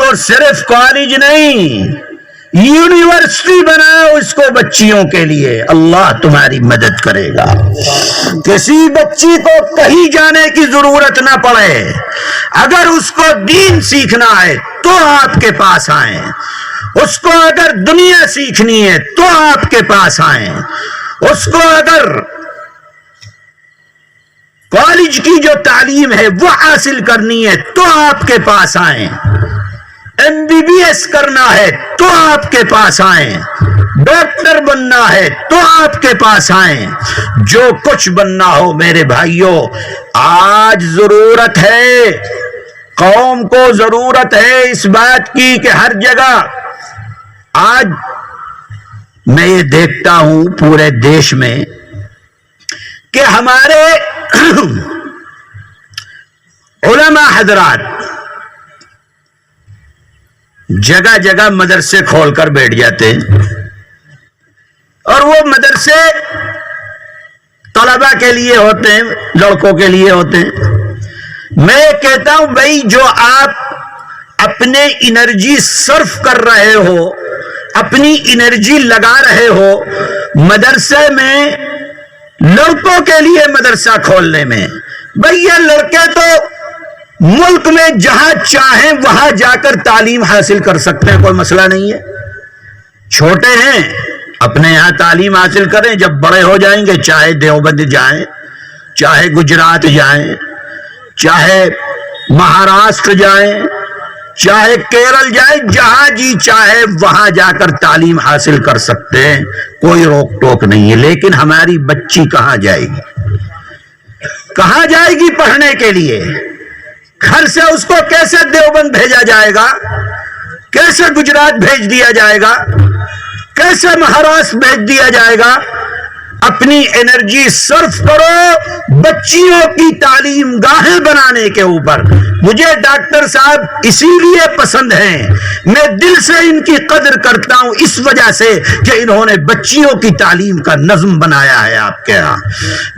اور صرف کالج نہیں، یونیورسٹی بناؤ اس کو بچیوں کے لیے، اللہ تمہاری مدد کرے گا۔ کسی بچی کو کہیں جانے کی ضرورت نہ پڑے، اگر اس کو دین سیکھنا ہے تو آپ کے پاس آئیں، اس کو اگر دنیا سیکھنی ہے تو آپ کے پاس آئیں، اس کو اگر کالج کی جو تعلیم ہے وہ حاصل کرنی ہے تو آپ کے پاس آئیں، MBBS کرنا ہے تو آپ کے پاس آئیں، ڈاکٹر بننا ہے تو آپ کے پاس آئیں، جو کچھ بننا ہو میرے بھائیوں، آج ضرورت ہے، قوم کو ضرورت ہے اس بات کی کہ ہر جگہ، آج میں یہ دیکھتا ہوں پورے دیش میں کہ ہمارے علماء حضرات جگہ جگہ مدرسے کھول کر بیٹھ جاتے ہیں، اور وہ مدرسے طلبہ کے لیے ہوتے ہیں، لڑکوں کے لیے ہوتے ہیں۔ میں کہتا ہوں بھائی، جو آپ اپنے انرجی صرف کر رہے ہو، اپنی انرجی لگا رہے ہو مدرسے میں، لڑکوں کے لیے مدرسہ کھولنے میں، بھائی یہ لڑکے تو ملک میں جہاں چاہیں وہاں جا کر تعلیم حاصل کر سکتے ہیں، کوئی مسئلہ نہیں ہے، چھوٹے ہیں اپنے یہاں تعلیم حاصل کریں، جب بڑے ہو جائیں گے چاہے دیوبند جائیں، چاہے گجرات جائیں، چاہے مہاراشٹر جائیں، چاہے کیرل جائیں، جہاں جی چاہے وہاں جا کر تعلیم حاصل کر سکتے ہیں، کوئی روک ٹوک نہیں ہے۔ لیکن ہماری بچی کہاں جائے گی؟ کہاں جائے گی پڑھنے کے لیے؟ گھر سے اس کو کیسے دیوبند بھیجا جائے گا؟ کیسے گجرات بھیج دیا جائے گا؟ کیسے مہاراشٹر بھیج دیا جائے گا؟ اپنی انرجی صرف کرو بچیوں کی تعلیم گاہیں بنانے کے اوپر۔ مجھے ڈاکٹر صاحب اسی لیے پسند ہیں، میں دل سے ان کی قدر کرتا ہوں، اس وجہ سے کہ انہوں نے بچیوں کی تعلیم کا نظم بنایا ہے۔ آپ کے ہاں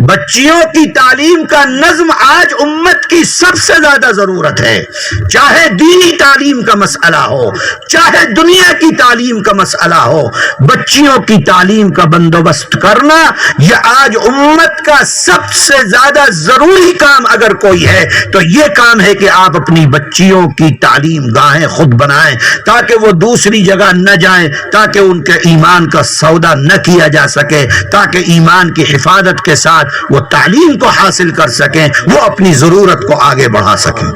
بچیوں کی تعلیم کا نظم آج امت کی سب سے زیادہ ضرورت ہے، چاہے دینی تعلیم کا مسئلہ ہو، چاہے دنیا کی تعلیم کا مسئلہ ہو، بچیوں کی تعلیم کا بندوبست کرنا یہ آج امت کا سب سے زیادہ ضروری کام اگر کوئی ہے تو یہ کام ہے کہ آپ اپنی بچیوں کی تعلیم گاہیں خود بنائیں، تاکہ وہ دوسری جگہ نہ جائیں، تاکہ ان کے ایمان کا سودا نہ کیا جا سکے، تاکہ ایمان کی حفاظت کے ساتھ وہ تعلیم کو حاصل کر سکیں، وہ اپنی ضرورت کو آگے بڑھا سکیں۔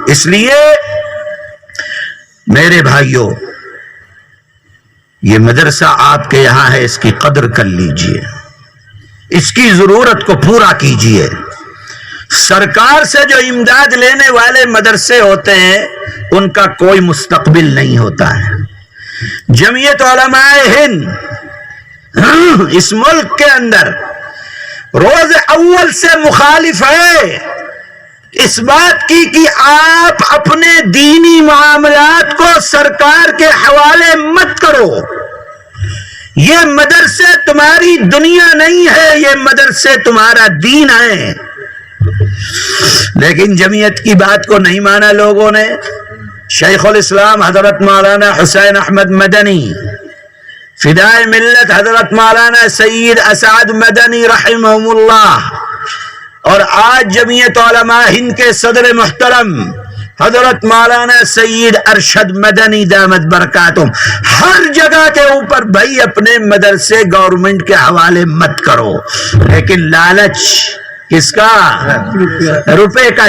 اس لیے میرے بھائیوں، یہ مدرسہ آپ کے یہاں ہے، اس کی قدر کر لیجئے، اس کی ضرورت کو پورا کیجئے۔ سرکار سے جو امداد لینے والے مدرسے ہوتے ہیں ان کا کوئی مستقبل نہیں ہوتا ہے۔ جمعیت علماء ہند اس ملک کے اندر روز اول سے مخالف ہے اس بات کی کہ آپ اپنے دینی معاملات کو سرکار کے حوالے مت کرو، یہ مدرسے تمہاری دنیا نہیں ہے، یہ مدرسے تمہارا دین ہے۔ لیکن جمعیت کی بات کو نہیں مانا لوگوں نے۔ شیخ الاسلام حضرت مولانا حسین احمد مدنی، فدائے ملت حضرت مولانا سید اسعد مدنی رحمہم اللہ، اور آج جمعیت علماء ہند کے صدر محترم حضرت مولانا سید ارشد مدنی دامت برکاتہم، ہر جگہ کے اوپر بھائی اپنے مدرسے گورنمنٹ کے حوالے مت کرو، لیکن لالچ کس کا؟ روپے کا،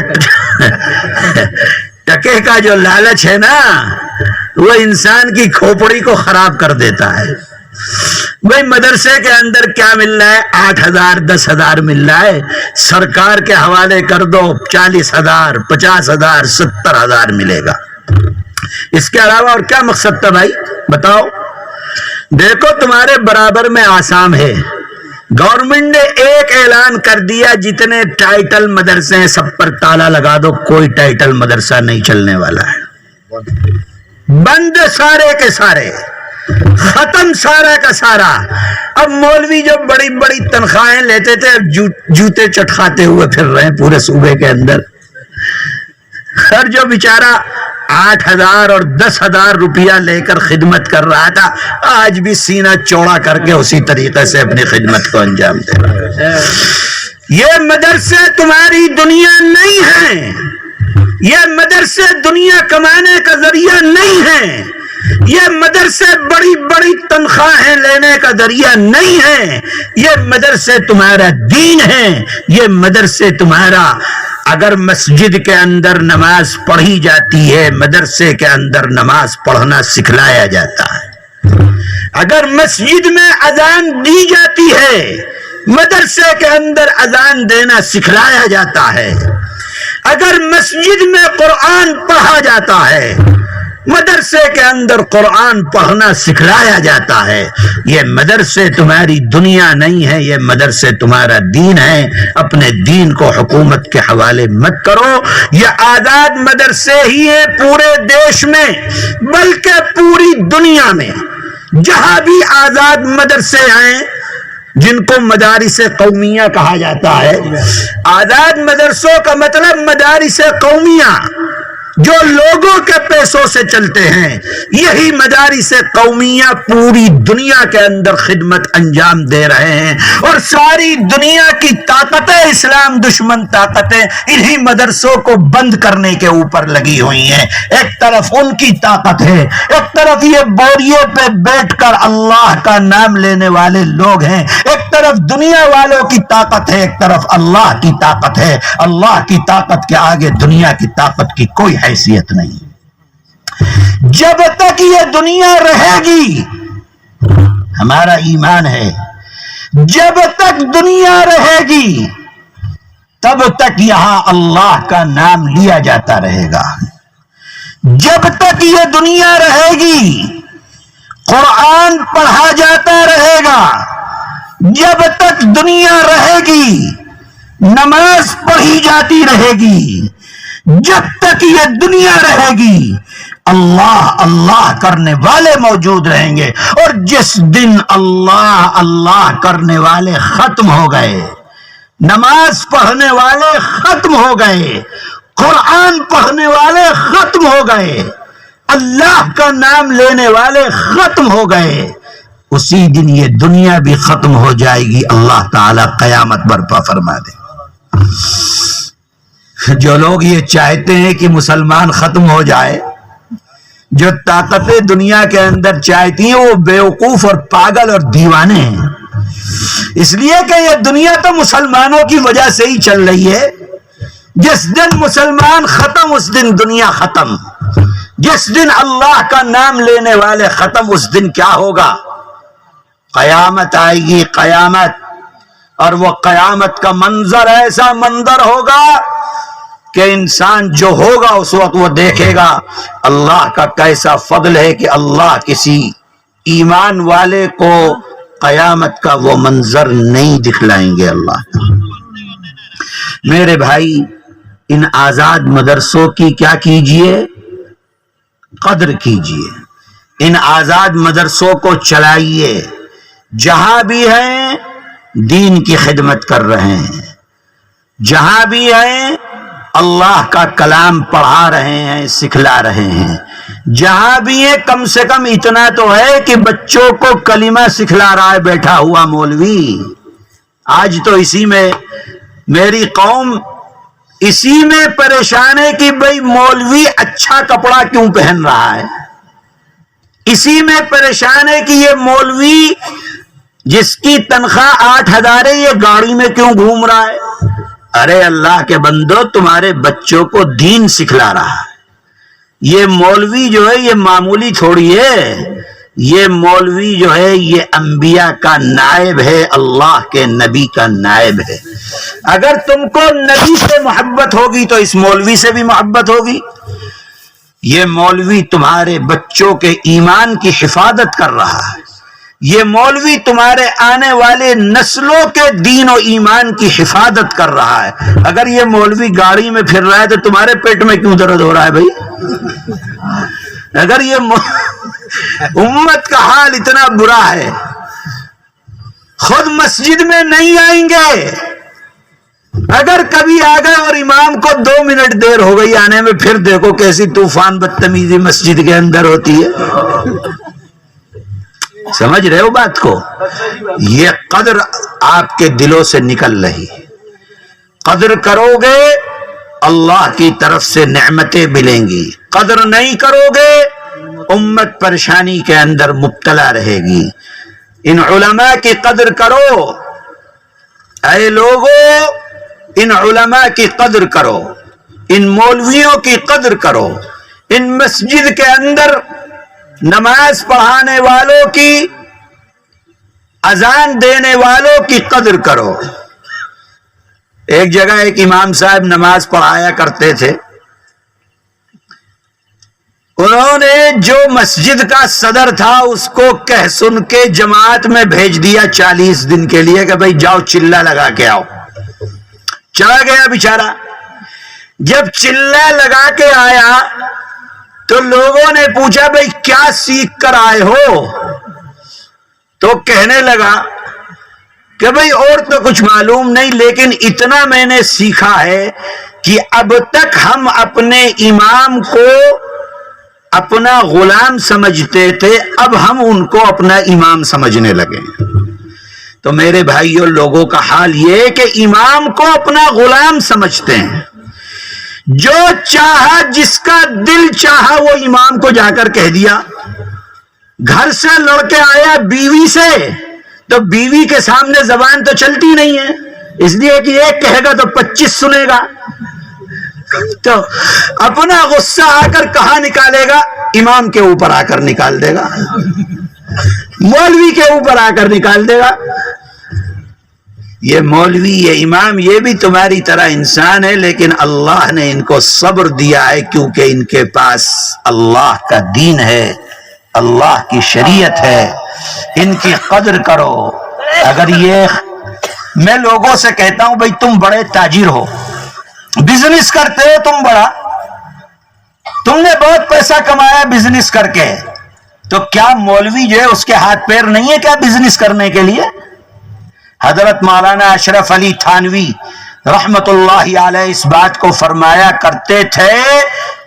ٹکے کا جو لالچ ہے نا، وہ انسان کی کھوپڑی کو خراب کر دیتا ہے۔ بھائی مدرسے کے اندر کیا مل رہا ہے؟ 8,000 10,000 مل رہا ہے، سرکار کے حوالے کر دو 40,000 50,000 70,000 ملے گا۔ اس کے علاوہ اور کیا مقصد تھا بھائی بتاؤ؟ دیکھو تمہارے برابر میں آسام ہے، گورنمنٹ نے ایک اعلان کر دیا جتنے ٹائٹل مدرسے ہیں سب پر تالا لگا دو، کوئی ٹائٹل مدرسہ نہیں چلنے والا ہے، بند سارے کے سارے، ختم سارا کا سارا۔ اب مولوی جو بڑی بڑی تنخواہیں لیتے تھے اب جوتے چٹکاتے ہوئے پھر رہے ہیں پورے صوبے کے اندر، ہر جو بیچارہ 8,000 اور 10,000 روپیہ لے کر خدمت کر رہا تھا، آج بھی سینہ چوڑا کر کے اسی طریقے سے اپنی خدمت کو انجام دے رہا ہے۔ یہ مدرسے تمہاری دنیا نہیں ہے، یہ مدرسے دنیا کمانے کا ذریعہ نہیں ہے، یہ مدرسے بڑی بڑی تنخواہیں لینے کا ذریعہ نہیں ہے، یہ مدرسے تمہارا دین ہے، یہ مدرسے تمہارا، اگر مسجد کے اندر نماز پڑھی جاتی ہے، مدرسے کے اندر نماز پڑھنا سکھلایا جاتا ہے، اگر مسجد میں اذان دی جاتی ہے، مدرسے کے اندر اذان دینا سکھلایا جاتا ہے، اگر مسجد میں قرآن پڑھا جاتا ہے، مدرسے کے اندر قرآن پڑھنا سکھلایا جاتا ہے۔ یہ مدرسے تمہاری دنیا نہیں ہے، یہ مدرسے تمہارا دین ہے۔ اپنے دین کو حکومت کے حوالے مت کرو۔ یہ آزاد مدرسے ہی ہیں پورے دیش میں، بلکہ پوری دنیا میں جہاں بھی آزاد مدرسے ہیں، جن کو مدارس قومیہ کہا جاتا ہے۔ آزاد مدرسوں کا مطلب مدارس قومیہ، جو لوگوں کے پیسوں سے چلتے ہیں، یہی مدارس قومیہ پوری دنیا کے اندر خدمت انجام دے رہے ہیں، اور ساری دنیا کی طاقتیں، اسلام دشمن طاقتیں، انہی مدرسوں کو بند کرنے کے اوپر لگی ہوئی ہیں۔ ایک طرف ان کی طاقت ہے، ایک طرف یہ بوریے پہ بیٹھ کر اللہ کا نام لینے والے لوگ ہیں، ایک طرف دنیا والوں کی طاقت ہے، ایک طرف اللہ کی طاقت ہے۔ اللہ کی طاقت کے آگے دنیا کی طاقت کی کوئی حیثیت نہیں۔ جب تک یہ دنیا رہے گی، ہمارا ایمان ہے، جب تک دنیا رہے گی تب تک یہاں اللہ کا نام لیا جاتا رہے گا۔ جب تک یہ دنیا رہے گی قرآن پڑھا جاتا رہے گا، جب تک دنیا رہے گی نماز پڑھی جاتی رہے گی، جب تک یہ دنیا رہے گی اللہ اللہ کرنے والے موجود رہیں گے۔ اور جس دن اللہ اللہ کرنے والے ختم ہو گئے، نماز پڑھنے والے ختم ہو گئے، قرآن پڑھنے والے ختم ہو گئے، اللہ کا نام لینے والے ختم ہو گئے، اسی دن یہ دنیا بھی ختم ہو جائے گی، اللہ تعالی قیامت برپا فرما دے۔ جو لوگ یہ چاہتے ہیں کہ مسلمان ختم ہو جائے، جو طاقتیں دنیا کے اندر چاہتی ہیں، وہ بیوقوف اور پاگل اور دیوانے ہیں، اس لیے کہ یہ دنیا تو مسلمانوں کی وجہ سے ہی چل رہی ہے۔ جس دن مسلمان ختم اس دن دنیا ختم، جس دن اللہ کا نام لینے والے ختم اس دن کیا ہوگا؟ قیامت آئے گی، قیامت، اور وہ قیامت کا منظر ایسا منظر ہوگا کہ انسان جو ہوگا اس وقت وہ دیکھے گا اللہ کا کیسا فضل ہے کہ اللہ کسی ایمان والے کو قیامت کا وہ منظر نہیں دکھلائیں گے اللہ کا۔ میرے بھائی، ان آزاد مدرسوں کی کیا کیجئے؟ قدر کیجئے، ان آزاد مدرسوں کو چلائیے، جہاں بھی ہیں دین کی خدمت کر رہے ہیں، جہاں بھی ہیں اللہ کا کلام پڑھا رہے ہیں، سکھلا رہے ہیں، جہاں بھی ہیں کم سے کم اتنا تو ہے کہ بچوں کو کلمہ سکھلا رہا ہے بیٹھا ہوا مولوی۔ آج تو اسی میں میری قوم اسی میں پریشان ہے کہ بھئی مولوی اچھا کپڑا کیوں پہن رہا ہے، اسی میں پریشان ہے کہ یہ مولوی جس کی تنخواہ 8,000 ہے یہ گاڑی میں کیوں گھوم رہا ہے۔ ارے اللہ کے بندو، تمہارے بچوں کو دین سکھلا رہا ہے۔ یہ مولوی جو ہے یہ معمولی تھوڑی ہے، یہ مولوی جو ہے یہ انبیاء کا نائب ہے، اللہ کے نبی کا نائب ہے۔ اگر تم کو نبی سے محبت ہوگی تو اس مولوی سے بھی محبت ہوگی۔ یہ مولوی تمہارے بچوں کے ایمان کی حفاظت کر رہا ہے، یہ مولوی تمہارے آنے والے نسلوں کے دین و ایمان کی حفاظت کر رہا ہے۔ اگر یہ مولوی گاڑی میں پھر رہا ہے تو تمہارے پیٹ میں کیوں درد ہو رہا ہے بھائی؟ اگر یہ امت کا حال اتنا برا ہے، خود مسجد میں نہیں آئیں گے، اگر کبھی آ گئے اور امام کو 2 منٹ دیر ہو گئی آنے میں، پھر دیکھو کیسی طوفان بدتمیزی مسجد کے اندر ہوتی ہے. سمجھ رہے ہو بات کو؟ یہ قدر آپ کے دلوں سے نکل رہی. قدر کرو گے اللہ کی طرف سے نعمتیں ملیں گی، قدر نہیں کرو گے امت پریشانی کے اندر مبتلا رہے گی. ان علماء کی قدر کرو اے لوگو، ان علماء کی قدر کرو، ان مولویوں کی قدر کرو، ان مسجد کے اندر نماز پڑھانے والوں کی، اذان دینے والوں کی قدر کرو. ایک جگہ ایک امام صاحب نماز پڑھایا کرتے تھے. انہوں نے جو مسجد کا صدر تھا اس کو کہہ سن کے جماعت میں بھیج دیا 40 دن کے لیے کہ بھائی جاؤ چلہ لگا کے آؤ. چلا گیا بیچارہ. جب چلہ لگا کے آیا تو لوگوں نے پوچھا بھائی کیا سیکھ کر آئے ہو؟ تو کہنے لگا کہ بھائی اور تو کچھ معلوم نہیں، لیکن اتنا میں نے سیکھا ہے کہ اب تک ہم اپنے امام کو اپنا غلام سمجھتے تھے، اب ہم ان کو اپنا امام سمجھنے لگے. تو میرے بھائیوں، لوگوں کا حال یہ ہے کہ امام کو اپنا غلام سمجھتے ہیں. جو چاہا، جس کا دل چاہا وہ امام کو جا کر کہہ دیا. گھر سے لڑ کے آیا بیوی سے، تو بیوی کے سامنے زبان تو چلتی نہیں ہے، اس لیے کہ ایک کہے گا تو 25 سنے گا. تو اپنا غصہ آ کر کہاں نکالے گا؟ امام کے اوپر آ کر نکال دے گا، مولوی کے اوپر آ کر نکال دے گا. یہ مولوی، یہ امام، یہ بھی تمہاری طرح انسان ہے، لیکن اللہ نے ان کو صبر دیا ہے کیونکہ ان کے پاس اللہ کا دین ہے، اللہ کی شریعت ہے. ان کی قدر کرو. اگر یہ میں لوگوں سے کہتا ہوں بھائی تم بڑے تاجر ہو، بزنس کرتے ہو، تم بڑا، تم نے بہت پیسہ کمایا بزنس کر کے، تو کیا مولوی جو ہے اس کے ہاتھ پیر نہیں ہے کیا بزنس کرنے کے لیے؟ حضرت مولانا اشرف علی تھانوی رحمت اللہ علیہ اس بات کو فرمایا کرتے تھے،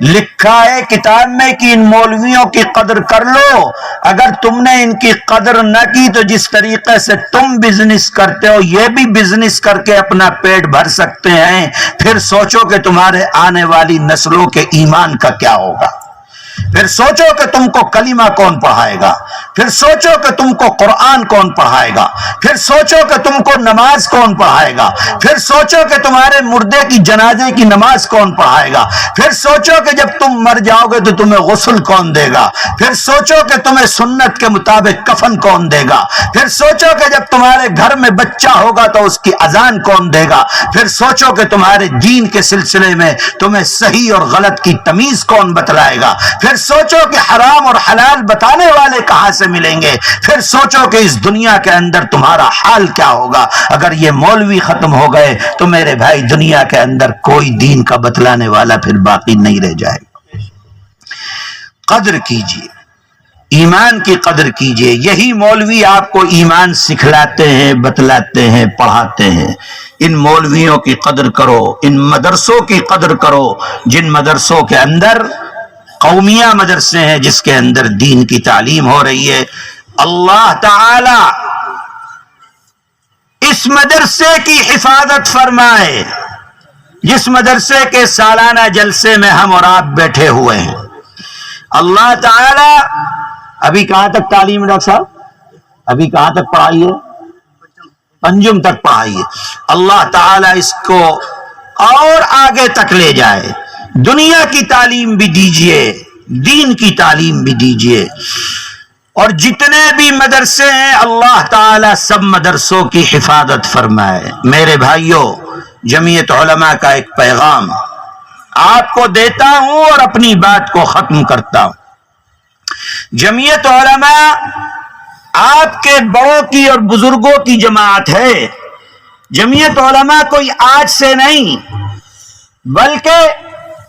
لکھا ہے کتاب میں کہ ان مولویوں کی قدر کر لو. اگر تم نے ان کی قدر نہ کی تو جس طریقے سے تم بزنس کرتے ہو یہ بھی بزنس کر کے اپنا پیٹ بھر سکتے ہیں. پھر سوچو کہ تمہارے آنے والی نسلوں کے ایمان کا کیا ہوگا. پھر سوچو کہ تم کو کلمہ کون پڑھائے گا، پھر سوچو کہ تم کو قرآن کون پڑھائے گا، پھر سوچو کہ تم کو نماز کون پڑھائے گا، پھر سوچو کہ تمہارے مردے کی جنازے کی نماز کون پڑھائے گا، پھر سوچو کہ جب تم مر جاؤ گے تو تمہیں غسل کون دے گا، پھر سوچو کہ تمہیں سنت کے مطابق کفن کون دے گا، پھر سوچو کہ جب تمہارے گھر میں بچہ ہوگا تو اس کی اذان کون دے گا، پھر سوچو کہ تمہارے دین کے سلسلے میں تمہیں صحیح اور غلط کی تمیز کون بتلائے گا، پھر سوچو کہ حرام اور حلال بتانے والے کہاں سے ملیں گے، پھر سوچو کہ اس دنیا کے اندر تمہارا حال کیا ہوگا. اگر یہ مولوی ختم ہو گئے تو میرے بھائی دنیا کے اندر کوئی دین کا بتلانے والا پھر باقی نہیں رہ جائے گا. قدر کیجئے، ایمان کی قدر کیجئے. یہی مولوی آپ کو ایمان سکھلاتے ہیں، بتلاتے ہیں، پڑھاتے ہیں. ان مولویوں کی قدر کرو، ان مدرسوں کی قدر کرو جن مدرسوں کے اندر قومیہ مدرسے ہیں، جس کے اندر دین کی تعلیم ہو رہی ہے. اللہ تعالی اس مدرسے کی حفاظت فرمائے جس مدرسے کے سالانہ جلسے میں ہم اور آپ بیٹھے ہوئے ہیں. اللہ تعالی ابھی کہاں تک تعلیم ڈاکٹر صاحب؟ ابھی کہاں تک پڑھائی ہے؟ پنجم تک پڑھائی ہے. اللہ تعالی اس کو اور آگے تک لے جائے. دنیا کی تعلیم بھی دیجئے، دین کی تعلیم بھی دیجئے. اور جتنے بھی مدرسے ہیں اللہ تعالی سب مدرسوں کی حفاظت فرمائے. میرے بھائیوں، جمعیت علماء کا ایک پیغام آپ کو دیتا ہوں اور اپنی بات کو ختم کرتا ہوں. جمعیت علماء آپ کے بڑوں کی اور بزرگوں کی جماعت ہے. جمعیت علماء کوئی آج سے نہیں بلکہ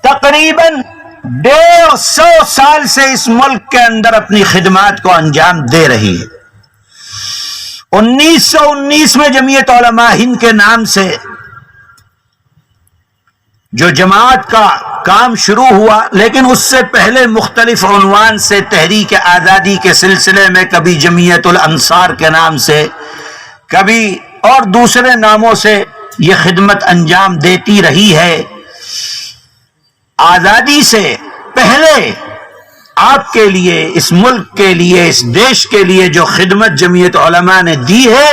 تقریباً 150 سال سے اس ملک کے اندر اپنی خدمات کو انجام دے رہی ہے. 1919 میں جمعیت علماء ہند کے نام سے جو جماعت کا کام شروع ہوا، لیکن اس سے پہلے مختلف عنوان سے تحریک آزادی کے سلسلے میں کبھی جمعیت الانصار کے نام سے، کبھی اور دوسرے ناموں سے یہ خدمت انجام دیتی رہی ہے۔ آزادی سے پہلے آپ کے لیے، اس ملک کے لیے، اس دیش کے لیے جو خدمت جمعیت علماء نے دی ہے،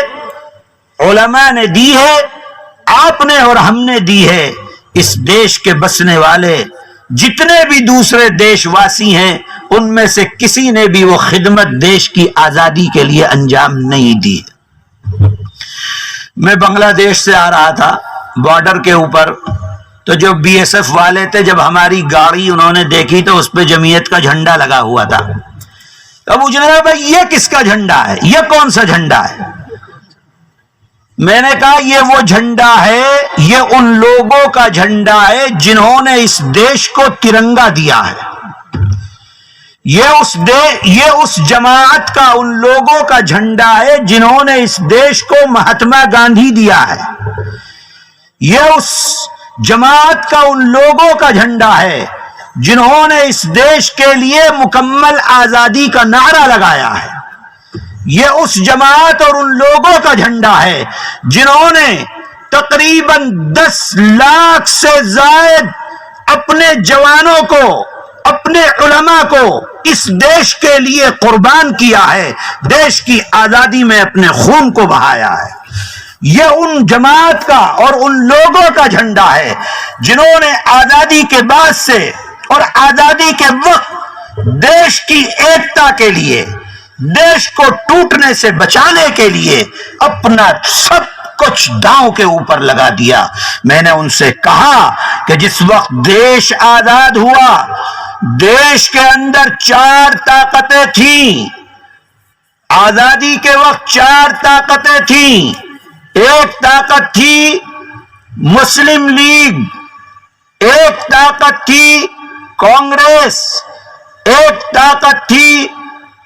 علماء نے دی ہے، آپ نے اور ہم نے دی ہے، اس دیش کے بسنے والے جتنے بھی دوسرے دیش واسی ہیں ان میں سے کسی نے بھی وہ خدمت دیش کی آزادی کے لیے انجام نہیں دی۔ میں بنگلہ دیش سے آ رہا تھا بارڈر کے اوپر، تو جو بی ایس ایف والے تھے، جب ہماری گاڑی انہوں نے دیکھی تو اس پہ جمعیت کا جھنڈا لگا ہوا تھا۔ تو پوچھنے لگا بھائی یہ کس کا جھنڈا ہے، یہ کون سا جھنڈا ہے؟ میں نے کہا یہ وہ جھنڈا ہے، یہ ان لوگوں کا جھنڈا ہے جنہوں نے اس دیش کو ترنگا دیا ہے۔ یہ اس جماعت کا، ان لوگوں کا جھنڈا ہے جنہوں نے اس دیش کو مہاتما گاندھی دیا ہے۔ یہ اس جماعت کا، ان لوگوں کا جھنڈا ہے جنہوں نے اس دیش کے لیے مکمل آزادی کا نعرہ لگایا ہے۔ یہ اس جماعت اور ان لوگوں کا جھنڈا ہے جنہوں نے تقریباً 10 لاکھ سے زائد اپنے جوانوں کو، اپنے علماء کو اس دیش کے لیے قربان کیا ہے، دیش کی آزادی میں اپنے خون کو بہایا ہے۔ یہ ان جماعت کا اور ان لوگوں کا جھنڈا ہے جنہوں نے آزادی کے بعد سے اور آزادی کے وقت دیش کی ایکتا کے لیے، دیش کو ٹوٹنے سے بچانے کے لیے اپنا سب کچھ داؤں کے اوپر لگا دیا۔ میں نے ان سے کہا کہ جس وقت دیش آزاد ہوا، دیش کے اندر 4 طاقتیں تھیں، آزادی کے وقت 4 طاقتیں تھیں۔ ایک طاقت تھی مسلم لیگ، ایک طاقت تھی کانگریس، ایک طاقت تھی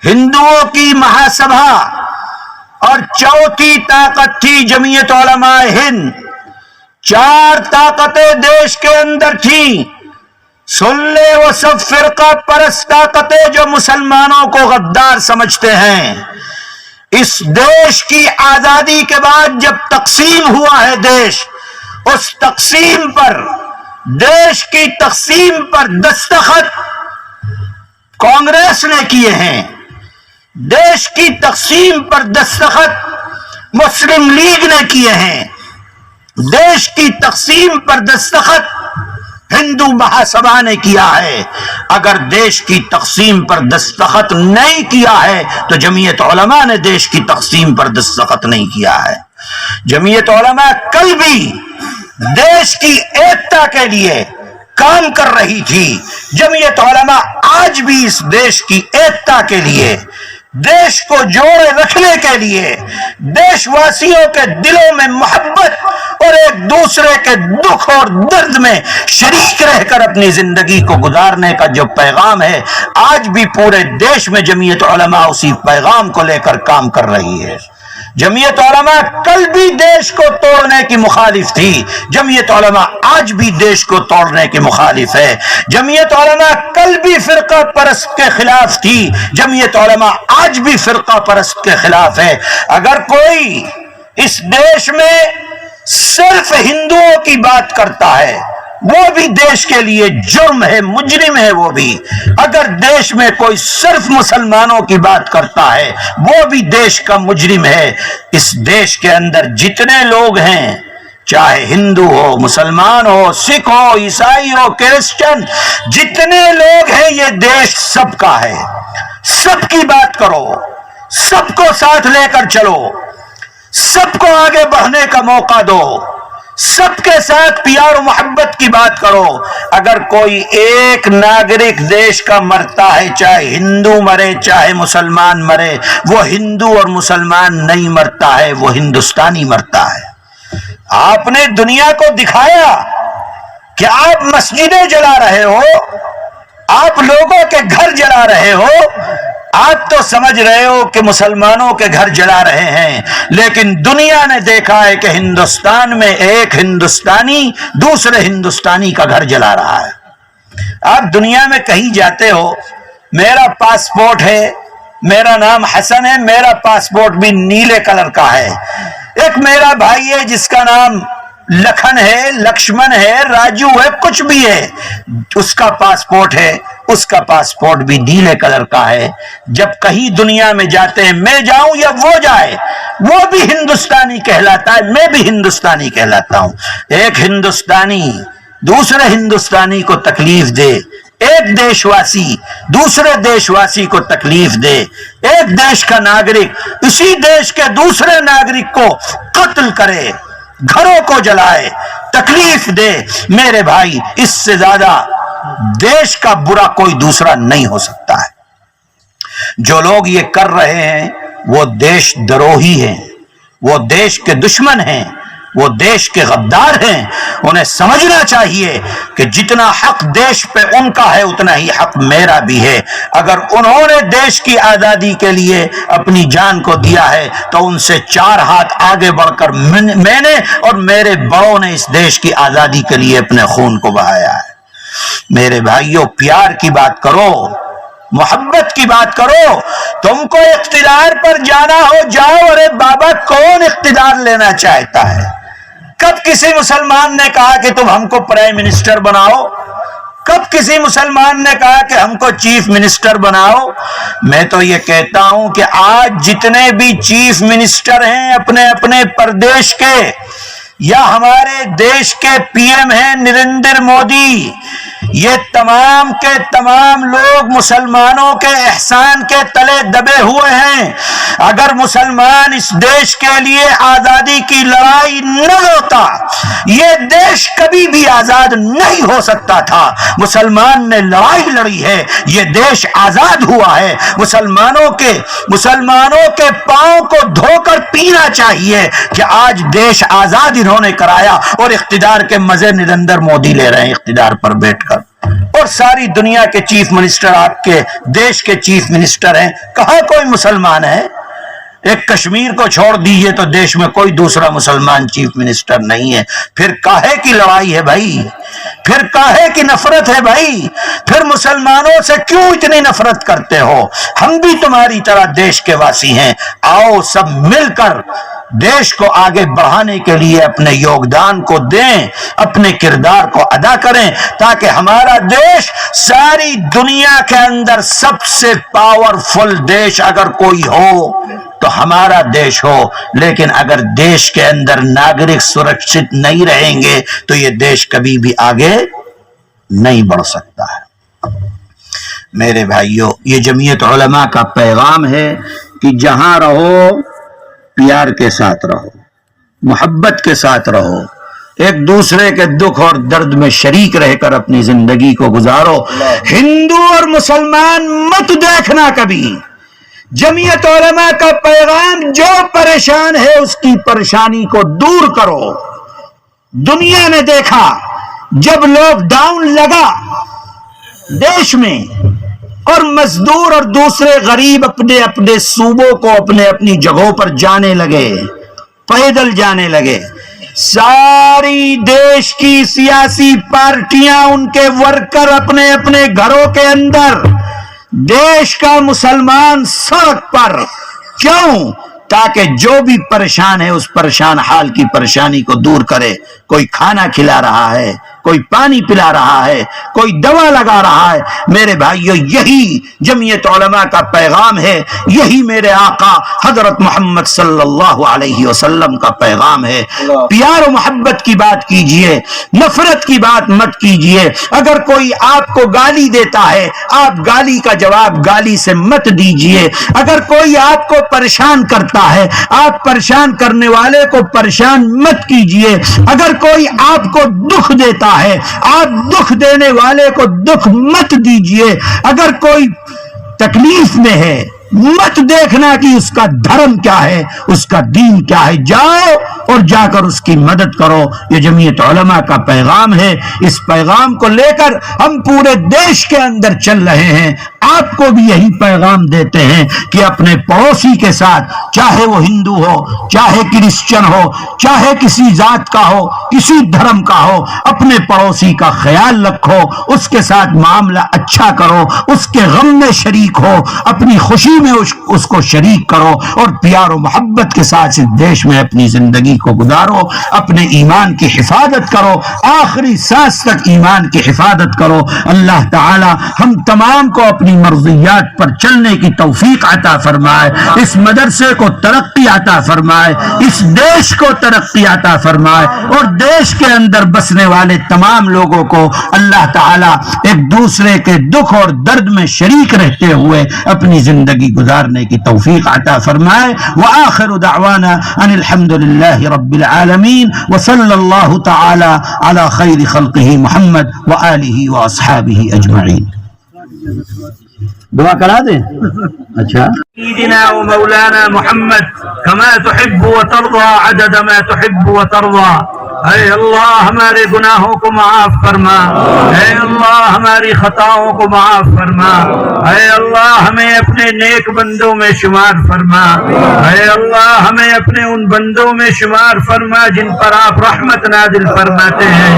ہندوؤں کی مہاسبھا، اور چوتھی طاقت تھی جمعیت علماء ہند۔ 4 طاقتیں دیش کے اندر تھیں۔ سن لے وہ سب فرقہ پرست طاقتیں جو مسلمانوں کو غدار سمجھتے ہیں۔ اس دیش کی آزادی کے بعد جب تقسیم ہوا ہے دیش، اس تقسیم پر، دیش کی تقسیم پر دستخط کانگریس نے کیے ہیں، دیش کی تقسیم پر دستخط مسلم لیگ نے کیے ہیں، دیش کی تقسیم پر دستخط ہندو مہاسبھا نے کیا ہے۔ اگر دیش کی تقسیم پر دستخط نہیں کیا ہے تو جمعیت علماء نے دیش کی تقسیم پر دستخط نہیں کیا ہے۔ جمعیت علماء کل بھی دیش کی ایکتا کے لیے کام کر رہی تھی، جمعیت علماء آج بھی اس دیش کی ایکتا کے لیے، دیش کو جوڑے رکھنے کے لیے، دیش واسیوں کے دلوں میں محبت اور ایک دوسرے کے دکھ اور درد میں شریک رہ کر اپنی زندگی کو گزارنے کا جو پیغام ہے، آج بھی پورے دیش میں جمعیت علماء اسی پیغام کو لے کر کام کر رہی ہے۔ جمعیت علماء کل بھی دیش کو توڑنے کی مخالف تھی، جمعیت علماء آج بھی دیش کو توڑنے کی مخالف ہے۔ جمعیت علماء کل بھی فرقہ پرست کے خلاف تھی، جمعیت علماء آج بھی فرقہ پرست کے خلاف ہے۔ اگر کوئی اس دیش میں صرف ہندوؤں کی بات کرتا ہے، وہ بھی دیش کے لیے جرم ہے، مجرم ہے وہ بھی۔ اگر دیش میں کوئی صرف مسلمانوں کی بات کرتا ہے، وہ بھی دیش کا مجرم ہے۔ اس دیش کے اندر جتنے لوگ ہیں، چاہے ہندو ہو، مسلمان ہو، سکھ ہو، عیسائی ہو، کرسچن، جتنے لوگ ہیں، یہ دیش سب کا ہے۔ سب کی بات کرو، سب کو ساتھ لے کر چلو، سب کو آگے بڑھنے کا موقع دو، سب کے ساتھ پیار و محبت کی بات کرو۔ اگر کوئی ایک ناگرک دیش کا مرتا ہے، چاہے ہندو مرے چاہے مسلمان مرے، وہ ہندو اور مسلمان نہیں مرتا ہے، وہ ہندوستانی مرتا ہے۔ آپ نے دنیا کو دکھایا کہ آپ مسجدیں جلا رہے ہو، آپ لوگوں کے گھر جلا رہے ہو، آپ تو سمجھ رہے ہو کہ مسلمانوں کے گھر جلا رہے ہیں، لیکن دنیا نے دیکھا ہے کہ ہندوستان میں ایک ہندوستانی دوسرے ہندوستانی کا گھر جلا رہا ہے۔ آپ دنیا میں کہیں جاتے ہو، میرا پاسپورٹ ہے، میرا نام حسن ہے، میرا پاسپورٹ بھی نیلے کلر کا ہے۔ ایک میرا بھائی ہے جس کا نام لکھن ہے، لکشمن ہے، راجو ہے، کچھ بھی ہے، اس کا پاسپورٹ ہے، اس کا پاسپورٹ بھی نیلے کلر کا ہے۔ جب کہیں دنیا میں جاتے ہیں، میں جاؤں یا وہ جائے، وہ بھی ہندوستانی کہلاتا ہے، میں بھی ہندوستانی کہلاتا ہوں۔ ایک ہندوستانی دوسرے ہندوستانی کو تکلیف دے، ایک دیش واسی دوسرے دیش واسی کو تکلیف دے، ایک دیش کا ناگرک اسی دیش کے دوسرے ناگرک کو قتل کرے، گھروں کو جلائے، تکلیف دے، میرے بھائی اس سے زیادہ دیش کا برا کوئی دوسرا نہیں ہو سکتا ہے۔ جو لوگ یہ کر رہے ہیں وہ دیش دروہی ہیں، وہ دیش کے دشمن ہیں، وہ دیش کے غدار ہیں۔ انہیں سمجھنا چاہیے کہ جتنا حق دیش پہ ان کا ہے اتنا ہی حق میرا بھی ہے۔ اگر انہوں نے دیش کی آزادی کے لیے اپنی جان کو دیا ہے تو ان سے 4 ہاتھ آگے بڑھ کر میں نے اور میرے بڑوں نے اس دیش کی آزادی کے لیے اپنے خون کو بہایا ہے۔ میرے بھائیوں، پیار کی بات کرو، محبت کی بات کرو۔ تم کو اقتدار پر جانا ہو جاؤ، ارے بابا کون اقتدار لینا چاہتا ہے؟ کب کسی مسلمان نے کہا کہ تم ہم کو پرائم منسٹر بناؤ؟ کب کسی مسلمان نے کہا کہ ہم کو چیف منسٹر بناؤ؟ میں تو یہ کہتا ہوں کہ آج جتنے بھی چیف منسٹر ہیں اپنے اپنے پردیش کے یا ہمارے دیش کے پی ایم ہیں نریندر مودی، یہ تمام کے تمام لوگ مسلمانوں کے احسان کے تلے دبے ہوئے ہیں۔ اگر مسلمان اس دیش کے لیے آزادی کی لڑائی نہ لڑتا، یہ دیش کبھی بھی آزاد نہیں ہو سکتا تھا۔ مسلمان نے لڑائی لڑی ہے، یہ دیش آزاد ہوا ہے۔ مسلمانوں کے پاؤں کو دھو کر پینا چاہیے کہ آج دیش آزاد انہوں نے کرایا، اور اقتدار کے مزے نریندر مودی لے رہے ہیں اقتدار پر بیٹھ کر، اور ساری دنیا کے چیف منسٹر آپ کے دیش کے چیف منسٹر ہیں۔ کہاں کوئی مسلمان ہے؟ ایک کشمیر کو چھوڑ دیجئے تو دیش میں کوئی دوسرا مسلمان چیف منسٹر نہیں ہے۔ پھر کاہے کی لڑائی ہے بھائی؟ پھر کاہے کی نفرت ہے بھائی؟ پھر مسلمانوں سے کیوں اتنی نفرت کرتے ہو؟ ہم بھی تمہاری طرح دیش کے واسی ہیں۔ آؤ سب مل کر دیش کو آگے بڑھانے کے لیے اپنے یوگدان کو دیں، اپنے کردار کو ادا کریں، تاکہ ہمارا دیش ساری دنیا کے اندر سب سے پاورفل دیش اگر کوئی ہو تو ہمارا دیش ہو۔ لیکن اگر دیش کے اندر ناگرک سرکشت نہیں رہیں گے تو یہ دیش کبھی بھی آگے نہیں بڑھ سکتا ہے۔ میرے بھائیوں، یہ جمعیت علماء کا پیغام ہے کہ جہاں رہو پیار کے ساتھ رہو، محبت کے ساتھ رہو، ایک دوسرے کے دکھ اور درد میں شریک رہ کر اپنی زندگی کو گزارو۔ ہندو اور مسلمان مت دیکھنا کبھی۔ جمعیت علماء کا پیغام، جو پریشان ہے اس کی پریشانی کو دور کرو۔ دنیا نے دیکھا جب لاک ڈاؤن لگا دیش میں اور مزدور اور دوسرے غریب اپنے اپنے صوبوں کو اپنے اپنی جگہوں پر جانے لگے، پیدل جانے لگے، ساری دیش کی سیاسی پارٹیاں ان کے ورکر اپنے اپنے گھروں کے اندر، دیش کا مسلمان سڑک پر، کیوں؟ تاکہ جو بھی پریشان ہے اس پریشان حال کی پریشانی کو دور کرے۔ کوئی کھانا کھلا رہا ہے، کوئی پانی پلا رہا ہے، کوئی دوا لگا رہا ہے۔ میرے بھائیو، یہی جمعیت علماء کا پیغام ہے، یہی میرے آقا حضرت محمد صلی اللہ علیہ وسلم کا پیغام ہے۔ پیار و محبت کی بات کیجئے، نفرت کی بات مت کیجئے۔ اگر کوئی آپ کو گالی دیتا ہے، آپ گالی کا جواب گالی سے مت دیجئے۔ اگر کوئی آپ کو پریشان کرتا ہے، آپ پریشان کرنے والے کو پریشان مت کیجئے۔ اگر کوئی آپ کو دکھ دیتا ہے، آپ دکھ دینے والے کو دکھ مت دیجئے۔ اگر کوئی تکلیف میں ہے، مت دیکھنا کہ اس کا دھرم کیا ہے، اس کا دین کیا ہے، جاؤ اور جا کر اس کی مدد کرو۔ یہ جمعیت علماء کا پیغام ہے۔ اس پیغام کو لے کر ہم پورے دیش کے اندر چل رہے ہیں۔ آپ کو بھی یہی پیغام دیتے ہیں کہ اپنے پڑوسی کے ساتھ، چاہے وہ ہندو ہو، چاہے کرسچن ہو، چاہے کسی ذات کا ہو، کسی دھرم کا ہو، اپنے پڑوسی کا خیال رکھو، اس کے ساتھ معاملہ اچھا کرو، اس کے غم میں شریک ہو، اپنی خوشی میں اس کو شریک کرو، اور پیار و محبت کے ساتھ اس دیش میں اپنی زندگی کو گزارو، اپنے ایمان کی حفاظت کرو، آخری سانس تک ایمان کی حفاظت کرو۔ اللہ تعالی ہم تمام کو اپنی مرضیات پر چلنے کی توفیق عطا فرمائے، اس مدرسے کو ترقی عطا فرمائے، اس دیش کو ترقی عطا فرمائے، اور دیش کے اندر بسنے والے تمام لوگوں کو اللہ تعالی ایک دوسرے کے دکھ اور درد میں شریک رہتے ہوئے اپنی زندگی گزارنے کی توفیق عطا فرمائے۔ وآخر دعوانا ان الحمد للہ رب العالمین، وصلی اللہ تعالی علی خیر خلقہ محمد وآلہ واصحابہ اجمعین۔ دعا کرا دیں؟ اچھا، سیدنا و مولانا محمد کما تحب و ترضى عدد ما تحب و ترضى۔ اے اللہ ہمارے گناہوں کو معاف فرما، اے اللہ ہماری خطاؤں کو معاف فرما، اے اللہ ہمیں اپنے نیک بندوں میں شمار فرما، اے اللہ ہمیں اپنے ان بندوں میں شمار فرما جن پر آپ رحمت نازل فرماتے ہیں،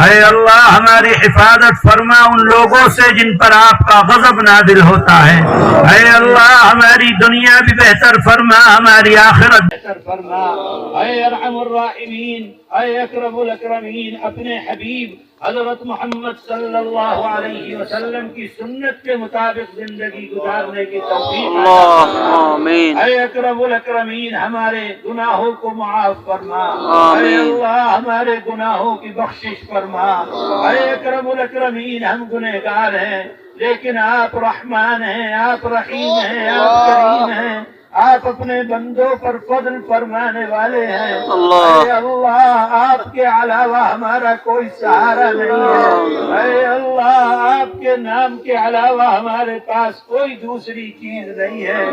اے اللہ ہماری حفاظت فرما ان لوگوں سے جن پر آپ کا غضب نازل ہوتا ہے، اے اللہ ہماری دنیا بھی بہتر فرما، ہماری آخرت بہتر فرما، اے ارحم الراحمین، اے اکرم الاکرمین، اپنے حبیب حضرت محمد صلی اللہ علیہ وسلم کی سنت کے مطابق زندگی گزارنے کی توفیق آمین۔ اے اکرم الاکرمین ہمارے گناہوں کو معاف فرما، اے اللہ ہمارے گناہوں کی بخشش فرما، اے اکرم الاکرمین ہم گنہگار ہیں لیکن آپ رحمان ہیں، آپ رحیم ہیں، آپ کریم ہیں، آپ اپنے بندوں پر فضل فرمانے والے ہیں۔ اے اللہ آپ کے علاوہ ہمارا کوئی سہارا نہیں ہے، اے اللہ آپ کے نام کے علاوہ ہمارے پاس کوئی دوسری چیز نہیں ہے،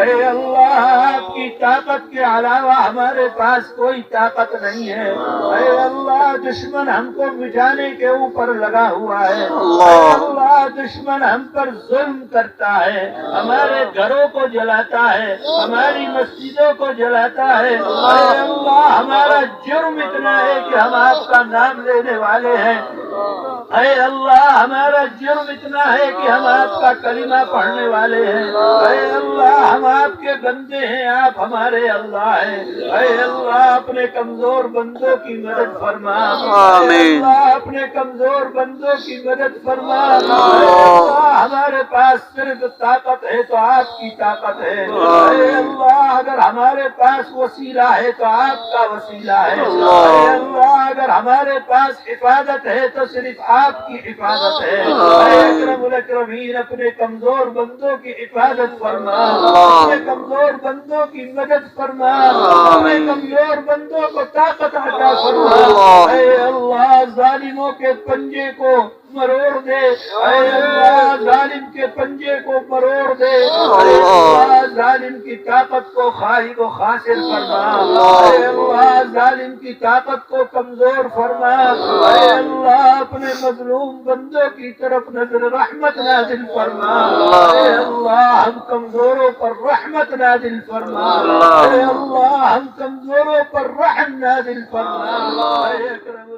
اے اللہ آپ کی طاقت کے علاوہ ہمارے پاس کوئی طاقت نہیں ہے، اے اللہ دشمن ہم کو مٹانے کے اوپر لگا ہوا ہے، اے اللہ دشمن ہم پر ظلم کرتا ہے، ہمارے گھروں کو جلاتا ہے، ہماری مسجدوں کو جلاتا ہے، اے اللہ ہمارا جرم اتنا ہے کہ ہم آپ کا نام لینے والے ہیں، اے اللہ ہمارا جرم اتنا ہے کہ ہم آپ کا کلمہ پڑھنے والے ہیں، اے اللہ ہم آپ کے بندے ہیں، آپ ہمارے اللہ ہیں، اے اللہ اپنے کمزور بندوں کی مدد فرما، اے اللہ اپنے کمزور بندوں کی مدد فرما، اے اللہ ہمارے پاس صرف طاقت ہے تو آپ کی طاقت ہے، اے اللہ اگر ہمارے پاس وسیلہ ہے تو آپ کا وسیلہ ہے، اے اللہ اگر ہمارے پاس حفاظت ہے تو صرف آپ کی حفاظت ہے، اے اکرم الاکرمین اپنے کمزور بندوں کی حفاظت فرما، اپنے کمزور بندوں کی مدد فرما، اپنے کمزور بندوں کو طاقت عطا فرما، اے اللہ ظالموں کے پنجے کو مروڑ دے، اے اللہ ظالم کے پنجے کو مروڑ دے، اے اللہ ظالم کی طاقت کو خالق و خاسر فرما، اے اللہ ظالم کی طاقت کو کمزور فرما، اے اللہ اپنے مظلوم بندوں کی طرف نظر رحمت نازل فرما، اے اللہ ہم کمزوروں پر رحمت نازل فرما، اے اللہ ہم کمزوروں پر رحم نازل فرما، اے اکرم